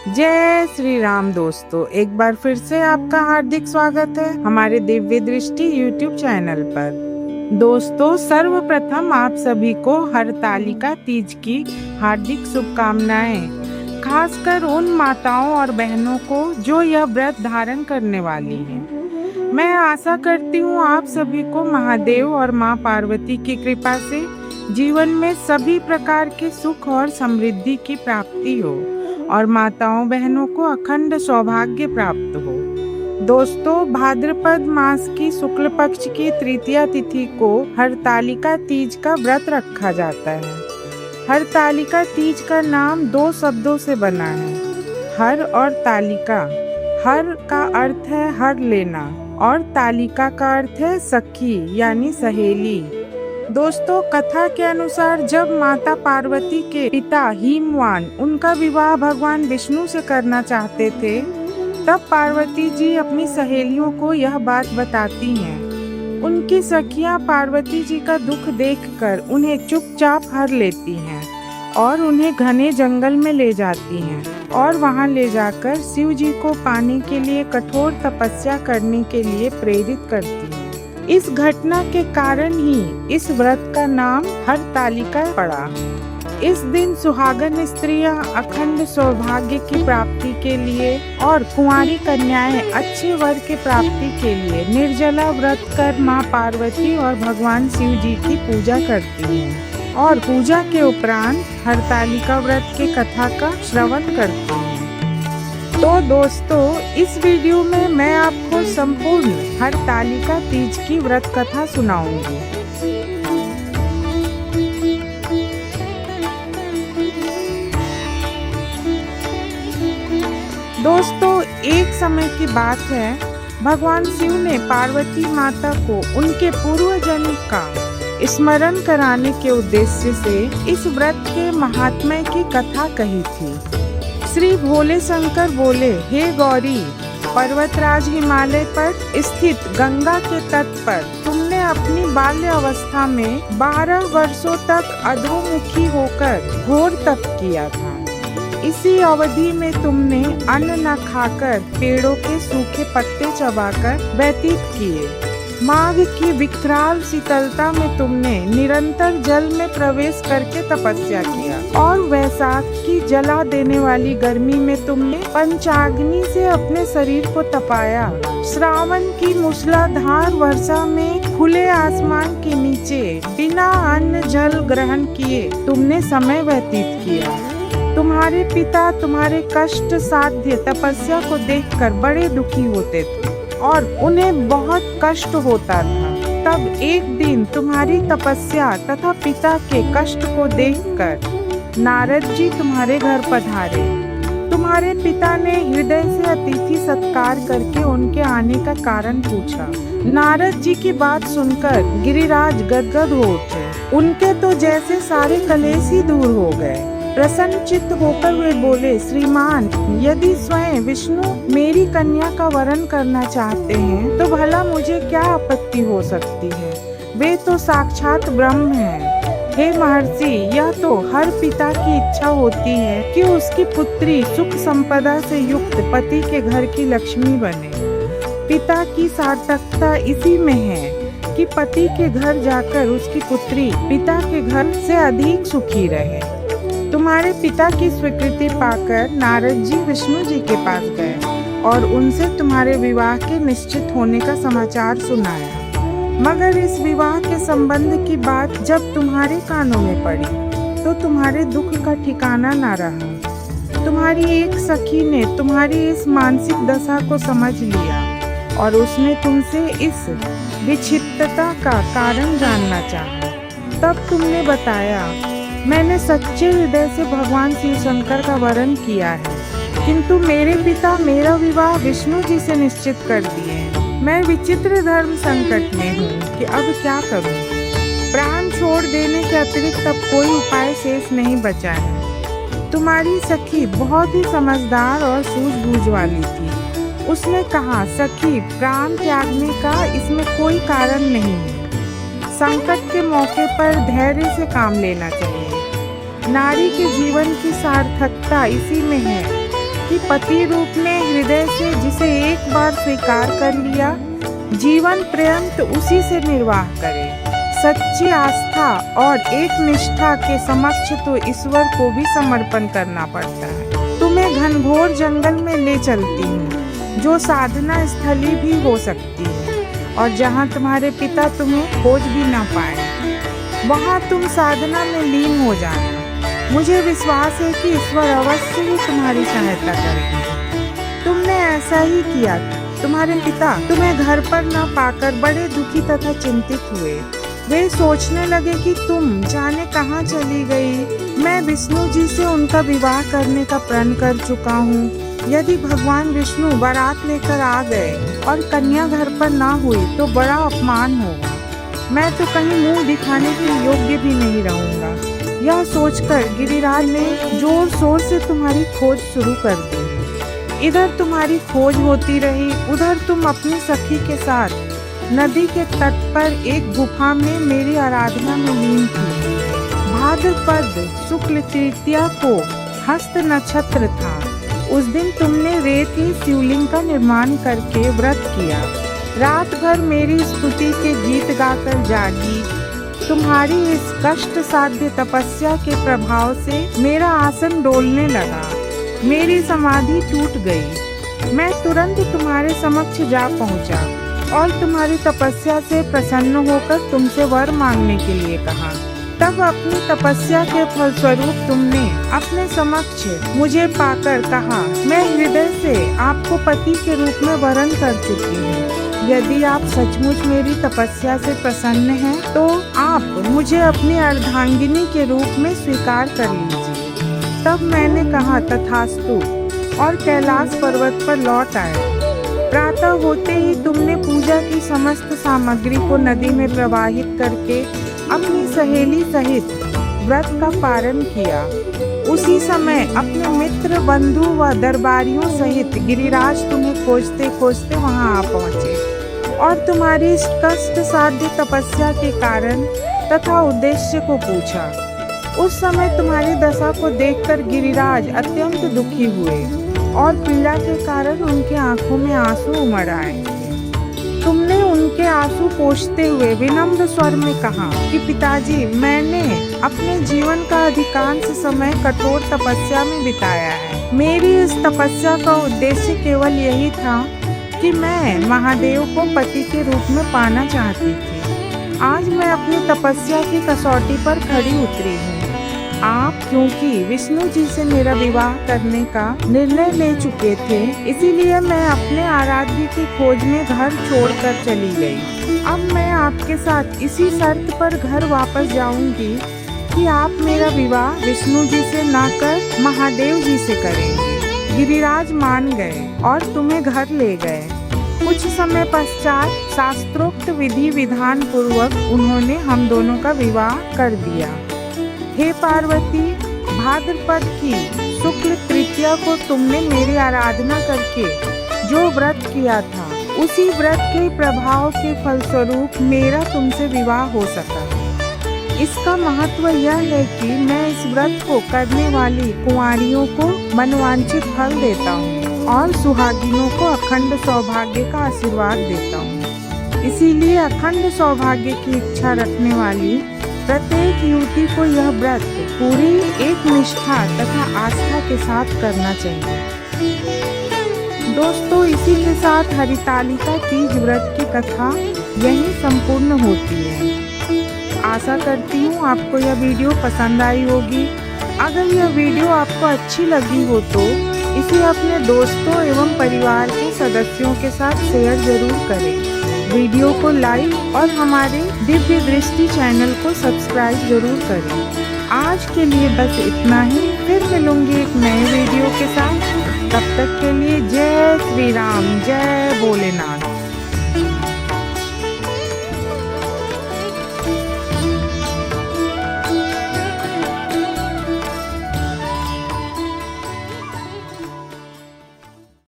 जय श्री राम दोस्तों, एक बार फिर से आपका हार्दिक स्वागत है हमारे दिव्य दृष्टि YouTube चैनल पर। दोस्तों, सर्वप्रथम आप सभी को हरतालिका तीज की हार्दिक शुभकामनाएं, खासकर उन माताओं और बहनों को जो यह व्रत धारण करने वाली हैं। मैं आशा करती हूँ आप सभी को महादेव और माँ पार्वती की कृपा से जीवन में सभी प्रकार के सुख और समृद्धि की प्राप्ति हो और माताओं बहनों को अखंड सौभाग्य प्राप्त हो। दोस्तों, भाद्रपद मास की शुक्ल पक्ष की तृतीया तिथि को हरतालिका तीज का व्रत रखा जाता है। हरतालिका तीज का नाम दो शब्दों से बना है, हर और तालिका। हर का अर्थ है हर लेना और तालिका का अर्थ है सखी यानी सहेली। दोस्तों, कथा के अनुसार जब माता पार्वती के पिता हिमवान उनका विवाह भगवान विष्णु से करना चाहते थे, तब पार्वती जी अपनी सहेलियों को यह बात बताती हैं। उनकी सखियां पार्वती जी का दुख देखकर उन्हें चुपचाप हर लेती हैं और उन्हें घने जंगल में ले जाती हैं और वहां ले जाकर शिव जी को पाने के लिए कठोर तपस्या करने के लिए प्रेरित करती हैं। इस घटना के कारण ही इस व्रत का नाम हरतालिका पड़ा। इस दिन सुहागन स्त्रियां अखंड सौभाग्य की प्राप्ति के लिए और कुंवारी कन्याएं अच्छे वर के प्राप्ति के लिए निर्जला व्रत कर मां पार्वती और भगवान शिव जी की पूजा करती हैं और पूजा के उपरांत हरतालिका व्रत के कथा का श्रवण करती हैं। तो दोस्तों, इस वीडियो में मैं आपको संपूर्ण हरतालिका तीज की व्रत कथा सुनाऊंगी। दोस्तों, एक समय की बात है, भगवान शिव ने पार्वती माता को उनके पूर्व जन्म का स्मरण कराने के उद्देश्य से इस व्रत के महात्म्य की कथा कही थी। श्री भोले शंकर बोले, हे गौरी, पर्वतराज हिमालय पर स्थित गंगा के तट पर तुमने अपनी बाल्य अवस्था में 12 वर्षों तक अधोमुखी होकर घोर तप किया था। इसी अवधि में तुमने अन्न न खाकर पेड़ों के सूखे पत्ते चबाकर व्यतीत किए। माघ की विकराल शीतलता में तुमने निरंतर जल में प्रवेश करके तपस्या किया और वैशाख की जला देने वाली गर्मी में तुमने पंचाग्नि से अपने शरीर को तपाया। श्रावण की मूसलाधार वर्षा में खुले आसमान के नीचे बिना अन्न जल ग्रहण किए तुमने समय व्यतीत किया। तुम्हारे पिता तुम्हारे कष्ट साध्य तपस्या को देखकर बड़े दुखी होते थे और उन्हें बहुत कष्ट होता था। तब एक दिन तुम्हारी तपस्या तथा पिता के कष्ट को देखकर नारद जी तुम्हारे घर पधारे। तुम्हारे पिता ने हृदय से अतिथि सत्कार करके उनके आने का कारण पूछा। नारद जी की बात सुनकर गिरिराज गदगद हो उठे। उनके तो जैसे सारे कलेश ही दूर हो गए। प्रसन्नचित्त होकर वे बोले, श्रीमान, यदि स्वयं विष्णु मेरी कन्या का वरण करना चाहते हैं तो भला मुझे क्या आपत्ति हो सकती है। वे तो साक्षात ब्रह्म हैं। हे महर्षि, यह तो हर पिता की इच्छा होती है कि उसकी पुत्री सुख संपदा से युक्त पति के घर की लक्ष्मी बने। पिता की सार्थकता इसी में है कि पति के घर जाकर उसकी पुत्री पिता के घर से अधिक सुखी रहे। तुम्हारे पिता की स्वीकृति पाकर नारद जी विष्णु जी के पास गए और उनसे तुम्हारे विवाह के निश्चित होने का समाचार सुनाया। मगर इस विवाह के संबंध की बात जब तुम्हारे कानों में पड़ी तो तुम्हारे दुख का ठिकाना न रहा। तुम्हारी एक सखी ने तुम्हारी इस मानसिक दशा को समझ लिया और उसने तुमसे इस विच्छिन्नता का कारण जानना चाहा। तब तुमने बताया, मैंने सच्चे हृदय से भगवान शिव शंकर का वरण किया है, किंतु मेरे पिता मेरा विवाह विष्णु जी से निश्चित कर दिए हैं। मैं विचित्र धर्म संकट में हूँ कि अब क्या करूँ। प्राण छोड़ देने के अतिरिक्त अब कोई उपाय शेष नहीं बचा है। तुम्हारी सखी बहुत ही समझदार और सूझबूझ वाली थी। उसने कहा, सखी, प्राण त्यागने का इसमें कोई कारण नहीं है। संकट के मौके पर धैर्य से काम लेना चाहिए। नारी के जीवन की सार्थकता इसी में है कि पति रूप में हृदय से जिसे एक बार स्वीकार कर लिया, जीवन पर्यंत उसी से निर्वाह करे। सच्ची आस्था और एक निष्ठा के समक्ष तो ईश्वर को भी समर्पण करना पड़ता है। तुम्हें घनघोर जंगल में ले चलती हूँ, जो साधना स्थली भी हो सकती है, और जहाँ तुम्हारे पिता तुम्हें खोज भी ना पाए, वहाँ तुम साधना में लीन हो जाना। मुझे विश्वास है कि ईश्वर अवश्य ही तुम्हारी सहायता करेंगे। तुमने ऐसा ही किया था। तुम्हारे पिता तुम्हें घर पर न पाकर बड़े दुखी तथा चिंतित हुए। वे सोचने लगे कि तुम जाने कहाँ चली गई। मैं विष्णु जी से उनका विवाह करने का प्रण कर चुका हूँ। यदि भगवान विष्णु बारात लेकर आ गए और कन्या घर पर ना हुई तो बड़ा अपमान होगा। मैं तो कहीं मुंह दिखाने के योग्य भी नहीं रहूँगा। यह सोचकर गिरिराज ने जोर शोर से तुम्हारी खोज शुरू कर दी। इधर तुम्हारी खोज होती रही, उधर तुम अपनी सखी के साथ नदी के तट पर एक गुफा में मेरी आराधना में लीन थी। भाद्रपद शुक्ल तृतीया को हस्त नक्षत्र था। उस दिन तुमने रेत की शिवलिंग का निर्माण करके व्रत किया। रात भर मेरी स्तुति के गीत गाकर जागी। तुम्हारी इस कष्ट साध्य तपस्या के प्रभाव से मेरा आसन डोलने लगा। मेरी समाधि टूट गई। मैं तुरंत तुम्हारे समक्ष जा पहुंचा और तुम्हारी तपस्या से प्रसन्न होकर तुमसे वर मांगने के लिए कहा। तब अपनी तपस्या के फलस्वरूप तुमने अपने समक्ष मुझे पाकर कहा, मैं हृदय से आपको पति के रूप में वरण कर चुकी हूँ। यदि आप सचमुच मेरी तपस्या से प्रसन्न हैं, तो आप मुझे अपनी अर्धांगिनी के रूप में स्वीकार कर लीजिए। तब मैंने कहा तथास्तु और कैलाश पर्वत पर लौट आए। प्रातः होते ही तुमने पूजा की समस्त सामग्री को नदी में प्रवाहित करके अपनी सहेली सहित व्रत का पारण किया। उसी समय अपने मित्र, बंधु व दरबारियों सहित गिरिराज तुम्हें खोजते खोजते वहां आ पहुँचे और तुम्हारी इस कष्ट साध्य तपस्या के कारण तथा उद्देश्य को पूछा। उस समय तुम्हारी दशा को देखकर गिरिराज अत्यंत दुखी हुए और पीड़ा के कारण उनके आंखों में आंसू उमड़ आए। तुमने उनके आंसू पोंछते हुए विनम्र स्वर में कहा कि पिताजी, मैंने अपने जीवन का अधिकांश समय कठोर तपस्या में बिताया है। मेरी इस तपस्या का उद्देश्य केवल यही था कि मैं महादेव को पति के रूप में पाना चाहती थी। आज मैं अपनी तपस्या की कसौटी पर खड़ी उतरी हूँ। आप क्योंकि विष्णु जी से मेरा विवाह करने का निर्णय ले चुके थे, इसीलिए मैं अपने आराध्य की खोज में घर छोड़कर चली गई। अब मैं आपके साथ इसी शर्त पर घर वापस जाऊंगी कि आप मेरा विवाह विष्णु जी से ना कर महादेव जी से करेंगे। गिरिराज मान गए और तुम्हें घर ले गए। कुछ समय पश्चात शास्त्रोक्त विधि विधान पूर्वक उन्होंने हम दोनों का विवाह कर दिया। हे पार्वती, भाद्रपद की शुक्ल तृतीया को तुमने मेरी आराधना करके जो व्रत किया था, उसी व्रत के प्रभाव के फलस्वरूप मेरा तुमसे विवाह हो सका। इसका महत्व यह है कि मैं इस व्रत को करने वाली कुंवारियों को मनवांछित फल देता हूँ और सुहागिनों को अखंड सौभाग्य का आशीर्वाद देता हूँ। इसीलिए अखंड सौभाग्य की इच्छा रखने वाली प्रत्येक युवती को यह व्रत पूरी एक निष्ठा तथा आस्था के साथ करना चाहिए। दोस्तों, इसी के साथ हरितालिका तीज व्रत की कथा यहीं संपूर्ण होती है। आशा करती हूँ आपको यह वीडियो पसंद आई होगी। अगर यह वीडियो आपको अच्छी लगी हो तो इसे अपने दोस्तों एवं परिवार के सदस्यों के साथ शेयर जरूर करें। वीडियो को लाइक और हमारे दिव्य दृष्टि चैनल को सब्सक्राइब जरूर करें। आज के लिए बस इतना ही। फिर मिलूंगी एक नए वीडियो के साथ। तब तक के लिए जय श्री राम, जय भोलेनाथ।